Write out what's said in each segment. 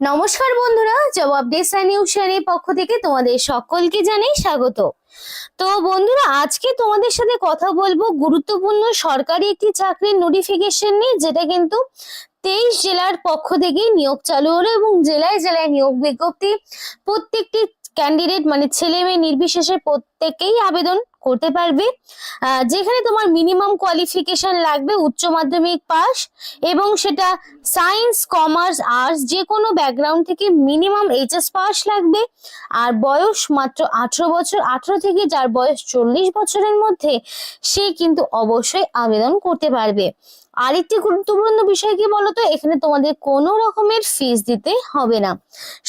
নমস্কার বন্ধুরা, জবাব ডেসা নিউজ চ্যানেলের পক্ষ থেকে তোমাদের সকলকে জানাই স্বাগত। তো বন্ধুরা, আজকে তোমাদের সাথে কথা বলবো গুরুত্বপূর্ণ সরকারি একটি চাকরির নোটিফিকেশন নিয়ে, যেটা কিন্তু 23 জেলার পক্ষ থেকে নিয়োগ চালু হলো এবং জেলায় জেলায় নিয়োগ বিজ্ঞপ্তি প্রত্যেকটি ক্যান্ডিডেট মানে ছেলে মেয়ে নির্বিশেষে প্রত্যেকেই আবেদন করতে পারবে। যেখানে তোমার মিনিমাম কোয়ালিফিকেশন লাগবে উচ্চ মাধ্যমিক পাস, এবং সেটা সায়েন্স, কমার্স, আর্টস যে কোনো ব্যাকগ্রাউন্ড থেকে মিনিমাম এইচএস পাস লাগবে। আর বয়স মাত্র 18 বছর, 18 থেকে যার বয়স 40 বছরের মধ্যে সে কিন্তু অবশ্যই আবেদন করতে পারবে। আরেকটি গুরুত্বপূর্ণ বিষয় কি বলতো, এখানে তোমাদের কোনো রকমের ফিস দিতে হবে না,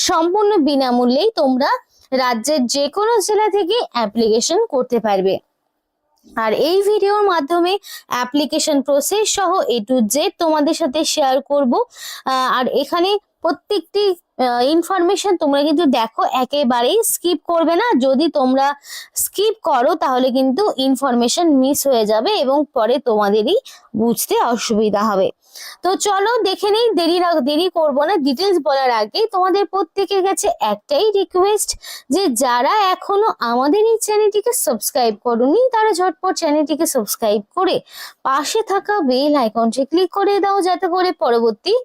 সম্পূর্ণ বিনামূল্যেই তোমরা রাজ্যের যে কোনো জেলা থেকে অ্যাপ্লিকেশন করতে পারবে। আর এই ভিডিওর মাধ্যমে অ্যাপ্লিকেশন প্রসেস সহ A to Z তোমাদের সাথে শেয়ার করব। আর এখানে প্রত্যেকটি ইনফরমেশন তোমরা কিন্তু দেখো, একেবারেই স্কিপ করবে না। যদি তোমরা স্কিপ করো তাহলে কিন্তু ইনফরমেশন মিস হয়ে যাবে এবং পরে তোমাদেরই বুঝতে অসুবিধা হবে। তো চলো দেখে নেই, দেরি করবো না। ডিটেলস বলার আগে তোমাদের প্রত্যেকের কাছে একটাই রিকোয়েস্ট, যে যারা এখনো আমাদের এই চ্যানেলটিকে সাবস্ক্রাইব করোনি তারা ঝটপট চ্যানেলটিকে সাবস্ক্রাইব করে পাশে থাকা বেল আইকনটি ক্লিক করে দাও, যাতে করে পরবর্তী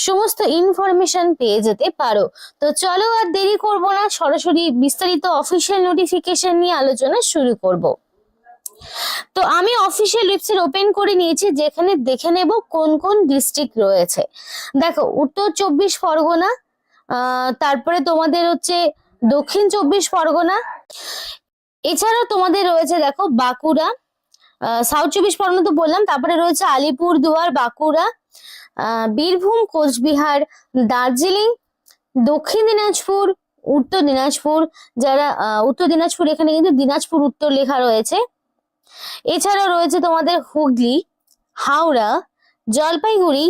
সমস্ত ইনফরমেশন পেয়ে যেতে পারো। তো চলো আর দেরি করব না, সরাসরি বিস্তারিত অফিসিয়াল নোটিফিকেশন নিয়ে আলোচনা শুরু করব। তো আমি অফিসিয়াল ওয়েবসাইট ওপেন করে নিয়েছি, যেখানে দেখে নেব কোন কোন ডিস্ট্রিক্ট রয়েছে। দেখো, উত্তর 24 পরগনা, তারপরে তোমাদের হচ্ছে দক্ষিণ 24 পরগনা, এছাড়াও তোমাদের রয়েছে দেখো বাঁকুড়া, সাউথ 24 পরগনা তো বললাম, তারপরে রয়েছে আলিপুরদুয়ার, বাঁকুড়া, বীরভূম, কোচবিহার, দার্জিলিং, দক্ষিণ দিনাজপুর, উত্তর দিনাজপুর। যারা উত্তর দিনাজপুর, এখানে কিন্তু দিনাজপুর উত্তর লেখা রয়েছে। এছাড়াও রয়েছে তোমাদের হুগলি, হাওড়া, জলপাইগুড়ি,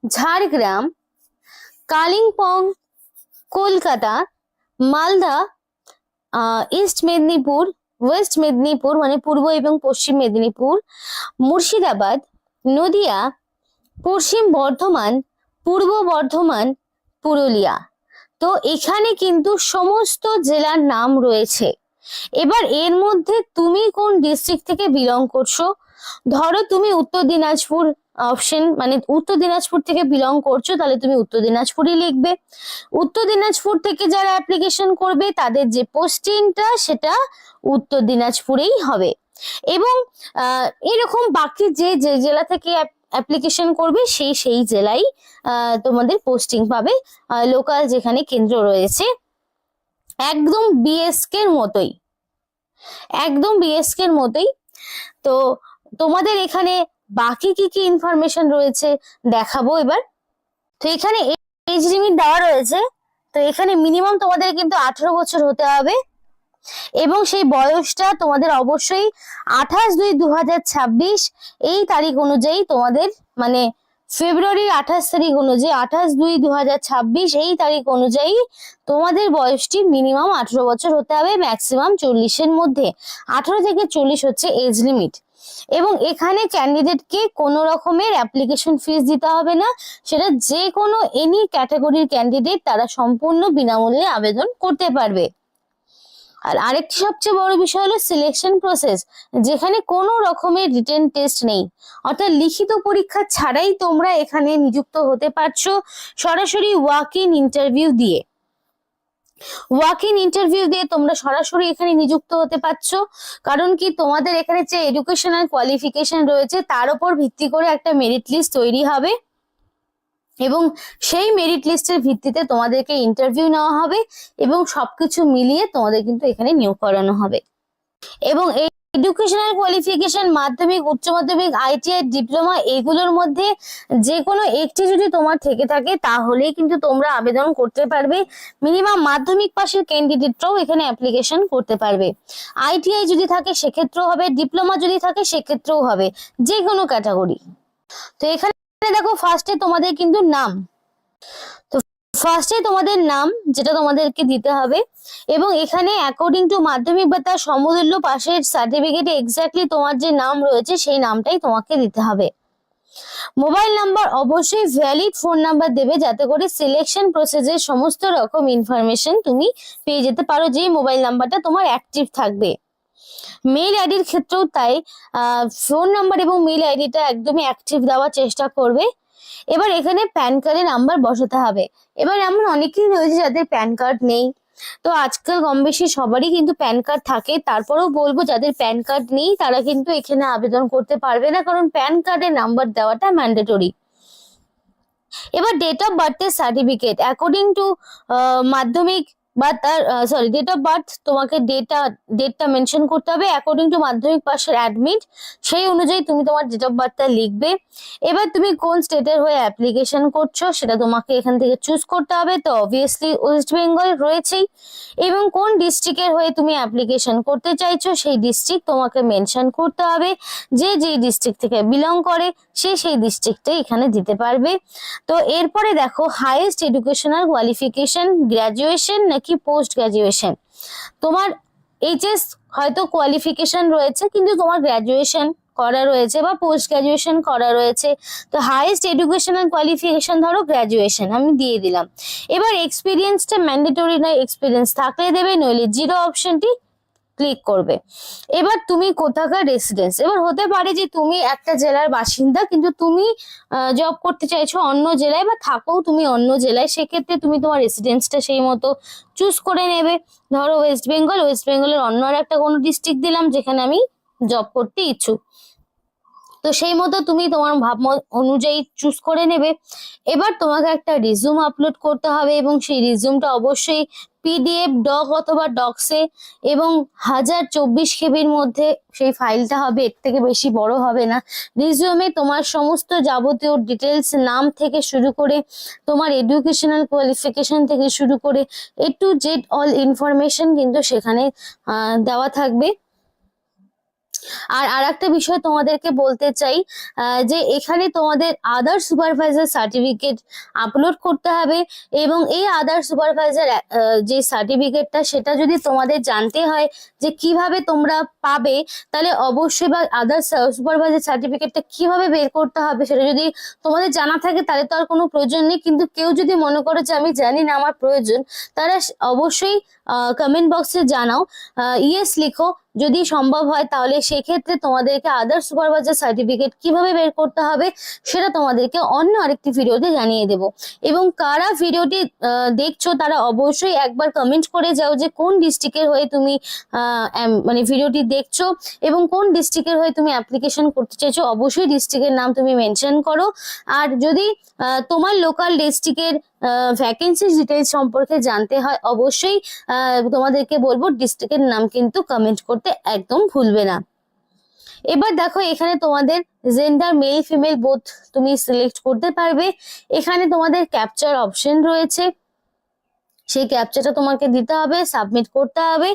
ঝাড়গ্রাম, কালিম্পং, কলকাতা, মালদা, ইস্ট মেদিনীপুর, ওয়েস্ট মেদিনীপুর মানে পূর্ব এবং পশ্চিম মেদিনীপুর, মুর্শিদাবাদ, নদিয়া, পশ্চিম বর্ধমান, পূর্ব বর্ধমান, পুরুলিয়া। তো এখানে কিন্তু সমস্ত জেলার নাম রয়েছে। এবার এর মধ্যে তুমি কোন ডিস্ট্রিক্ট থেকে বিলং করছো, ধরো তুমি উত্তর দিনাজপুর অপশন মানে উত্তর দিনাজপুর থেকে বিলং করছো, তাহলে তুমি উত্তর দিনাজপুরই লিখবে। উত্তর দিনাজপুর থেকে যারা অ্যাপ্লিকেশন করবে তাদের যে পোস্টিংটা সেটা উত্তর দিনাজপুরেই হবে। এবং এরকম বাকি যে যে জেলা থেকে অ্যাপ্লিকেশন করবে সেই জেলাই তোমাদের পোস্টিং পাবে। লোকাল যেখানে কেন্দ্র রয়েছে একদম বিএসকে এর মতোই, একদম বিএসকে এর মতোই। তো তোমাদের এখানে বাকি কি কি ইনফরমেশন রয়েছে দেখাবো এবার। তো এখানে এজ লিমিট দেওয়া রয়েছে। তো এখানে মিনিমাম তোমাদের কিন্তু 18 বছর হতে হবে, এবং সেই বয়সটা তোমাদের অবশ্যই 28/2/2026 এই তারিখ অনুযায়ী তোমাদের মানে ফেব্রুয়ারির 28 তারিখ অনুযায়ী 28/2/2026 এই তারিখ অনুযায়ী তোমাদের বয়সটি মিনিমাম 18 বছর হতে হবে, ম্যাক্সিমাম 40-এর মধ্যে। 18 থেকে 40 হচ্ছে এজ লিমিট। এবং এখানে ক্যান্ডিডেটকে কোনো রকমের অ্যাপ্লিকেশন ফিস দিতে হবে না, সেটা যে কোনো এনি ক্যাটাগরির ক্যান্ডিডেট তারা সম্পূর্ণ বিনামূল্যে আবেদন করতে পারবে। আর আরেকটি সবচেয়ে বড় বিষয় হলো সিলেকশন প্রসেস, যেখানে কোনো রকমের রিটেন টেস্ট নেই, অর্থাৎ লিখিত পরীক্ষা ছাড়াই তোমরা এখানে নিযুক্ত হতে পারছো সরাসরি ওয়াক ইন ইন্টারভিউ দিয়ে। ওয়াক ইন ইন্টারভিউ দিয়ে তোমরা সরাসরি এখানে নিযুক্ত হতে পারছো। কারণ কি, তোমাদের এখানে যে এডুকেশনাল কোয়ালিফিকেশন রয়েছে তার উপর ভিত্তি করে একটা মেরিট লিস্ট তৈরি হবে, এবং সেই মেরিট লিস্টের ভিত্তিতে তোমাদেরকে ইন্টারভিউ নেওয়া হবে এবং সবকিছু মিলিয়ে তোমাদের কিন্তু এখানে নিয়োগ করানো হবে। এবং এই এডুকেশনাল কোয়ালিফিকেশন মাধ্যমিক, উচ্চ মাধ্যমিক, আইটিআই, ডিপ্লোমা এগুলোর মধ্যে যে কোনো একটি যদি তোমার থেকে থাকে তাহলেই কিন্তু তোমরা আবেদন করতে পারবে। মিনিমাম মাধ্যমিক পাশের ক্যান্ডিডেটরাও এখানে অ্যাপ্লিকেশন করতে পারবে। আইটিআই যদি থাকে সেক্ষেত্রেও হবে, ডিপ্লোমা যদি থাকে সেক্ষেত্রেও হবে, যে কোনো ক্যাটাগরি। তো এখানে দেখো ফার্স্টে তোমাদের কিন্তু নাম, তো ফার্স্টে তোমাদের নাম যেটা তোমাদেরকে দিতে হবে, এবং এখানে অ্যাকর্ডিং টু মাধ্যমিক বা তার সমতুল্য পাশের সার্টিফিকেটে এক্স্যাক্টলি তোমার যে নাম রয়েছে সেই নামটাই তোমাকে দিতে হবে। মোবাইল নাম্বার অবশ্যই ভ্যালিড ফোন নাম্বার দেবে, যাতে করে সিলেকশন প্রসেসের সমস্ত রকম ইনফরমেশন তুমি পেয়ে যেতে পারো, যে মোবাইল নাম্বারটা তোমার অ্যাক্টিভ থাকবে। মেইল আইডির ক্ষেত্রেও তাই, ফোন নাম্বার এবং মেইল আইডিটা একদমই অ্যাক্টিভ দেওয়ার চেষ্টা করবে। এবার এখানে প্যান কার্ডের নাম্বার বসাতে হবে। এবার এমন অনেকেই রয়েছে যাদের প্যান কার্ড নেই, তো আজকাল কম বেশি সবারই কিন্তু প্যান কার্ড থাকে, তারপরেও বলবো যাদের প্যান কার্ড নেই তারা কিন্তু এখানে আবেদন করতে পারবে না, কারণ প্যান কার্ডের নাম্বার দেওয়াটা ম্যান্ডেটরি। এবার ডেট অফ বার্থের সার্টিফিকেট অ্যাকর্ডিং টু মাধ্যমিক বা তার ডেট অফ বার্থ, তোমাকে ডেটটা মেনশন করতে হবে অ্যাকর্ডিং টু মাধ্যমিক পাশের অ্যাডমিট, সেই অনুযায়ী তুমি তোমার ডেট অফ বার্থটা লিখবে। এবার তুমি কোন স্টেটের হয়ে অ্যাপ্লিকেশন করছো সেটা তোমাকে এখান থেকে চুজ করতে হবে, তো অবভিয়াসলি ওয়েস্ট বেঙ্গল রয়েছেই। এবং কোন ডিস্ট্রিক্টের হয়ে তুমি অ্যাপ্লিকেশন করতে চাইছো সেই ডিস্ট্রিক্ট তোমাকে মেনশন করতে হবে, যে যেই ডিস্ট্রিক্ট থেকে বিলং করে সে সেই ডিস্ট্রিক্টে এখানে দিতে পারবে। তো এরপরে দেখো হাইয়েস্ট এডুকেশনাল কোয়ালিফিকেশন গ্র্যাজুয়েশন নাকি পোস্ট গ্র্যাজুয়েশন। তোমার এইচএস হয়তো কোয়ালিফিকেশন রয়েছে কিন্তু তোমার গ্র্যাজুয়েশন করা রয়েছে বা পোস্ট গ্র্যাজুয়েশন করা রয়েছে, তো হাইয়েস্ট এডুকেশনাল কোয়ালিফিকেশন ধরো গ্র্যাজুয়েশন আমি দিয়ে দিলাম। এবার এক্সপিরিয়েন্সটা ম্যান্ডেটরি নয়, এক্সপিরিয়েন্স থাকলে দেবে, নইলে জিরো অপশনটি ক্লিক করবে। এবার তুমি কোথাকার রেসিডেন্স, এবার হতে পারে যে তুমি একটা জেলার বাসিন্দা কিন্তু তুমি জব করতে চাইছো অন্য জেলায় বা থাকো তুমি অন্য জেলায়, সেক্ষেত্রে তুমি তোমার রেসিডেন্সটা সেই মতো চুজ করে নেবে। ধরো ওয়েস্ট বেঙ্গলের অন্য আর একটা কোনো ডিস্ট্রিক্ট দিলাম যেখানে আমি জব করতে ইচ্ছুক, তো সেই মতো তুমি তোমার ভাব অনুযায়ী চুজ করে নেবে। এবার তোমাকে একটা রিজিউম আপলোড করতে হবে এবং সেই রিজিউমটা অবশ্যই পিডিএফ ডক অথবা ডক্সে এবং 1024 কেবির মধ্যে সেই ফাইলটা হবে, এর থেকে বেশি বড় হবে না। রিজিউমে তোমার সমস্ত যাবতীয় ডিটেলস, নাম থেকে শুরু করে তোমার এডুকেশনাল কোয়ালিফিকেশন থেকে শুরু করে A to Z all information কিন্তু সেখানে দেওয়া থাকবে। আর একটা বিষয় তোমাদেরকে বলতে চাই, যে এখানে তোমাদের আদার সুপারভাইজার সার্টিফিকেট আপলোড করতে হবে, এবং এই আদার সুপারভাইজার যে সার্টিফিকেটটা সেটা যদি তোমাদের জানতে হয় যে কিভাবে তোমরা পাবে, তাহলে অবশ্যই, বা আদার সুপারভাইজার সার্টিফিকেটটা কিভাবে বের করতে হবে সেটা যদি তোমাদের জানা থাকে তাহলে তো আর কোনো প্রয়োজন নেই, কিন্তু কেউ যদি মনে করো যে আমি জানি না আমার প্রয়োজন, তারা অবশ্যই কমেন্ট বক্সে জানাও, ইয়েস লিখো যদি সম্ভব হয়, তাহলে সেক্ষেত্রে তোমাদেরকে আদার সুপারভাইজার সার্টিফিকেট কিভাবে বের করতে হবে সেটা তোমাদেরকে অন্য আরেকটি ভিডিওতে জানিয়ে দেব। এবং কারা ভিডিওটি দেখছো তারা অবশ্যই একবার কমেন্ট করে যাও যে কোন ডিস্ট্রিক্টের হয়ে তুমি মানে ভিডিওটি দেখছো এবং কোন ডিস্ট্রিক্টের হয়ে তুমি অ্যাপ্লিকেশন করতে চাইছো, অবশ্যই ডিস্ট্রিক্টের নাম তুমি মেনশন করো। আর যদি তোমার লোকাল ডিস্ট্রিক্টের ভ্যাকেন্সি ডিটেলস সম্পর্কে জানতে হয়, অবশ্যই তোমাদেরকে বলবো ডিস্ট্রিক্টের নাম কিন্তু কমেন্ট করতে একদম ভুলবে না। এবার দেখো এখানে তোমাদের জেন্ডার মেল ফিমেল বোথ তুমি সিলেক্ট করতে পারবে। এখানে তোমাদের ক্যাপচার অপশন রয়েছে, সেই ক্যাপচাটা তোমাকে দিতে হবে, সাবমিট করতে হবে,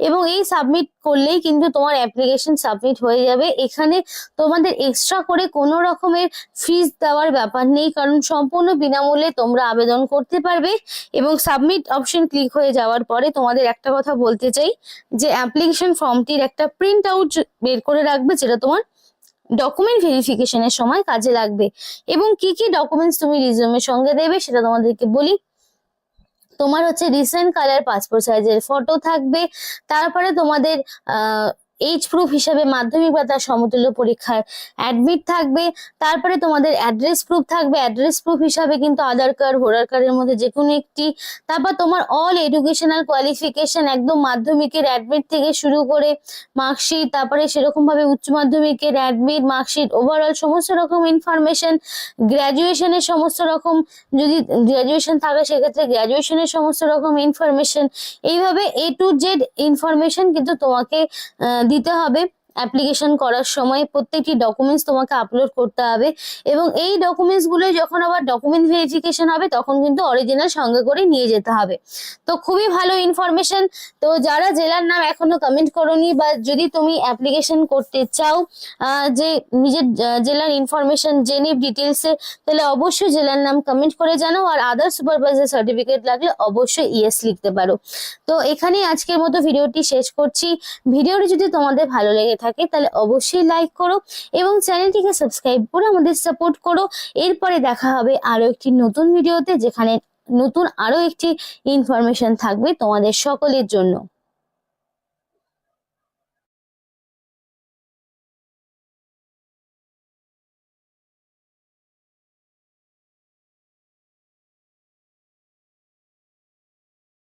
এবং এই সাবমিট করলেই কিন্তু তোমার অ্যাপ্লিকেশন সাবমিট হয়ে যাবে। এখানে তোমাদের এক্সট্রা করে কোনো রকমের ফিস দেওয়ার ব্যাপার নেই, কারণ সম্পূর্ণ বিনামূল্যে তোমরা আবেদন করতে পারবে। এবং সাবমিট অপশন ক্লিক হয়ে যাওয়ার পরে তোমাদের একটা কথা বলতে চাই যে অ্যাপ্লিকেশন ফর্মটির একটা প্রিন্ট আউট বের করে রাখবে, যেটা তোমার ডকুমেন্ট ভেরিফিকেশনের সময় কাজে লাগবে। এবং কি কি ডকুমেন্টস তুমি রিজিউমের সঙ্গে দেবে সেটা তোমাদেরকে বলি। তোমার হচ্ছে রিসেন্ট কালার পাসপোর্ট সাইজের ফটো থাকবে, তারপরে তোমাদের এজ প্রুফ হিসাবে মাধ্যমিক বা তার সমতুল্য পরীক্ষার অ্যাডমিট থাকবে, তারপরে তোমাদের অ্যাড্রেস প্রুফ থাকবে, অ্যাড্রেস প্রুফ হিসাবে কিন্তু আধার কার্ড, ভোটার কার্ডের মধ্যে যে কোনো একটি, তারপর তোমার অল এডুকেশনাল কোয়ালিফিকেশন একদম মাধ্যমিকের অ্যাডমিট থেকে শুরু করে মার্কশিট, তারপরে সেরকম ভাবে উচ্চ মাধ্যমিকের অ্যাডমিট, মার্কশিট, ওভারঅল সমস্ত রকম ইনফরমেশন, গ্র্যাজুয়েশনের সমস্ত রকম, যদি গ্র্যাজুয়েশন থাকে সেক্ষেত্রে গ্র্যাজুয়েশনের সমস্ত রকম ইনফরমেশন, এইভাবে A to Z ইনফরমেশন কিন্তু তোমাকে দিতে হবে। অ্যাপ্লিকেশন করার সময় প্রত্যেকটি ডকুমেন্টস তোমাকে আপলোড করতে হবে, এবং এই ডকুমেন্টস গুলো যখন আবার ডকুমেন্ট ভেরিফিকেশন হবে তখন কিন্তু অরিজিনাল সঙ্গে করে নিয়ে যেতে হবে। তো খুবই ভালো ইনফরমেশন। তো যারা জেলার নাম এখনো কমেন্ট করোনি, বা যদি তুমি অ্যাপ্লিকেশন করতে চাও যে নিজের জেলার ইনফরমেশন জেনে ডিটেলসে, তাহলে অবশ্যই জেলার নাম কমেন্ট করে জানাও। আর আদার সুপারভাইজার সার্টিফিকেট লাগলে অবশ্যই ইয়েস লিখতে পারো। তো এখানেই আজকের মতো ভিডিওটি শেষ করছি। ভিডিওটি যদি তোমাদের ভালো লেগে থাকে তাহলে অবশ্যই লাইক করো এবং চ্যানেলটিকে সাবস্ক্রাইব করে আমাদের সাপোর্ট করো। এরপরে দেখা হবে আরো একটি নতুন ভিডিওতে, যেখানে নতুন আরো একটি ইনফরমেশন থাকবে তোমাদের সকলের জন্য।